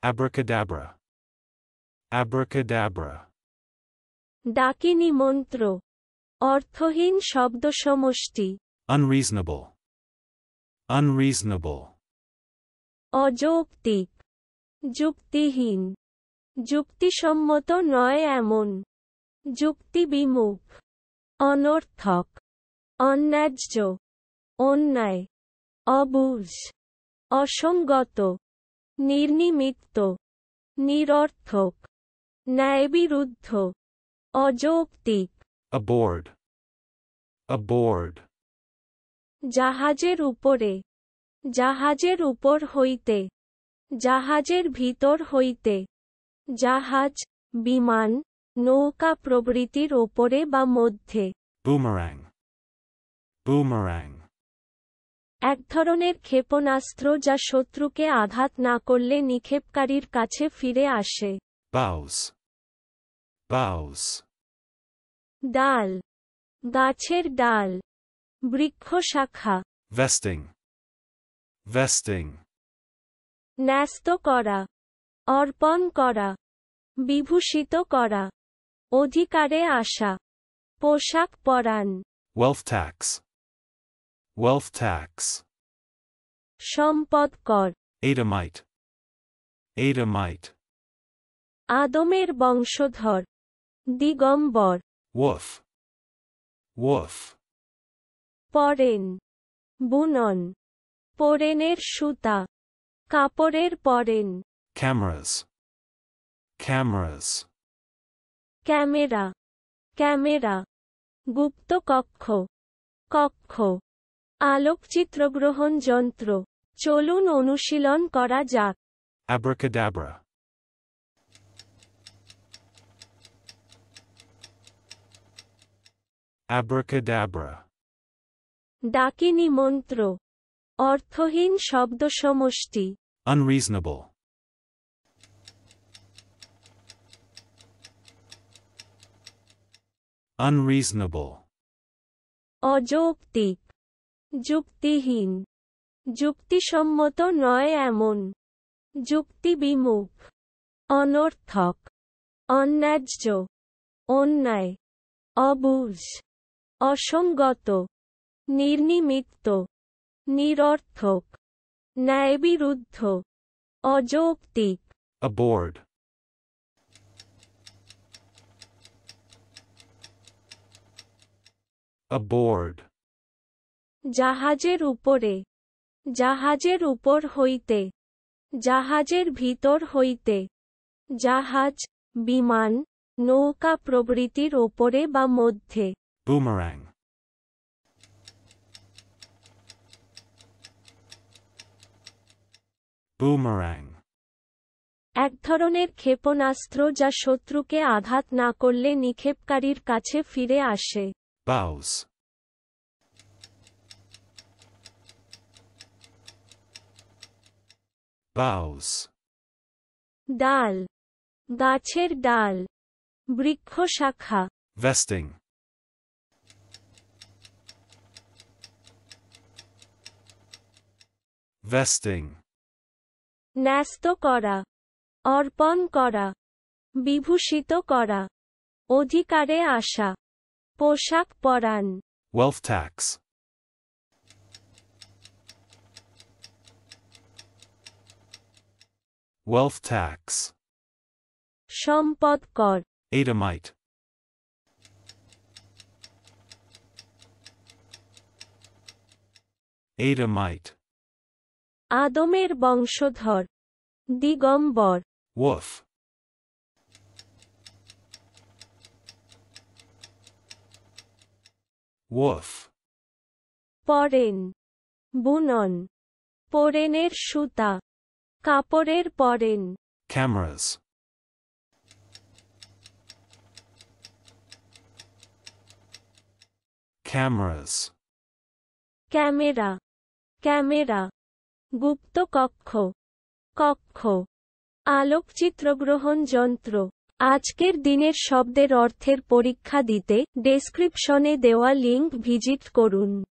Abracadabra. Abracadabra. ডাকিনী মন্ত্র, অর্থহীন শব্দসমষ্টি। Unreasonable. Unreasonable. অযৌক্তিক, যুক্তিহীন, যুক্তিসম্মত নয় এমন, যুক্তিবিমুখ, অনর্থক, অন্যায্য, অন্যায়, অবুঝ, অসঙ্গত, নির্নিমিত্ত, নিরর্থক, ন্যায়বিরুদ্ধ, অযৌক্তিক। Aboard. Aboard. জাহাজের উপরে, জাহাজের উপর হইতে, জাহাজের ভিতর হইতে, জাহাজ, বিমান, নৌকা প্রভৃতির ওপরে বা মধ্যে। Boomerang. Boomerang. এক ধরনের ক্ষেপণাস্ত্র যা শত্রুকে আঘাত না করলে নিক্ষেপকারীর কাছে ফিরে আসে। Bows. Bows. ডাল, গাছের ডাল, বৃক্ষ শাখা। Vesting. Vesting. ন্যস্ত করা, অর্পণ করা, বিভূষিত করা, অধিকারে আসা, পোশাক পরান। Wealth tax. Wealth tax. সম্পদ কর। Adamite. Adamite. আদমের বংশধর, দিগম্বর। Woof. Woof. পরেন, বুনন, পরেনের সুতা, কাপড়ের পরেন। Cameras. Cameras. ক্যামেরা, ক্যামেরা, গুপ্ত কক্ষ, কক্ষ, আলোকচিত্রগ্রহণ যন্ত্র। চলুন অনুশীলন করা যাক। Abracadabra. Abracadabra. ডাকিনী মন্ত্র, অর্থহীন শব্দসমষ্টি। Unreasonable. Unreasonable. অযৌক্তিক, যুক্তিহীন, যুক্তিসম্মত নয় এমন, যুক্তিবিমুখ, অনর্থক, অন্যায্য, অন্যায়, অবুঝ, অসঙ্গত, নির্নিমিত্ত, নিরর্থক, ন্যায়বিরুদ্ধ, অযৌক্তিক। Aboard. Aboard. জাহাজের উপরে, জাহাজের উপর হইতে, জাহাজের ভিতর হইতে, জাহাজ, বিমান, নৌকা প্রভৃতির ওপরে বা মধ্যে। Boomerang. Boomerang. এক ধরনের ক্ষেপণাস্ত্র যা শত্রুকে আঘাত না করলে নিক্ষেপকারীর কাছে ফিরে আসে। Bows. Bows. ডাল, গাছের ডাল, বৃক্ষ শাখা। Vesting. Vesting. ন্যস্ত করা, অর্পণ করা, বিভূষিত করা, অধিকারে আসা, পোশাক পরান। Wealth tax. Wealth tax. সম্পদ কর। Adamite. Adamite. আদমের বংশধর, দিগম্বর। Woof. Woof. পরেন, বুনন, পরেনের সুতা, কাপড়ের পরেন। Cameras. Cameras. ক্যামেরা, ক্যামেরা, গুপ্ত কক্ষ, কক্ষ, আলোকচিত্রগ্রহণ যন্ত্র। আজকের দিনের শব্দের অর্থের পরীক্ষা দিতে ডেসক্রিপশনে দেওয়া লিংক ভিজিট করুন।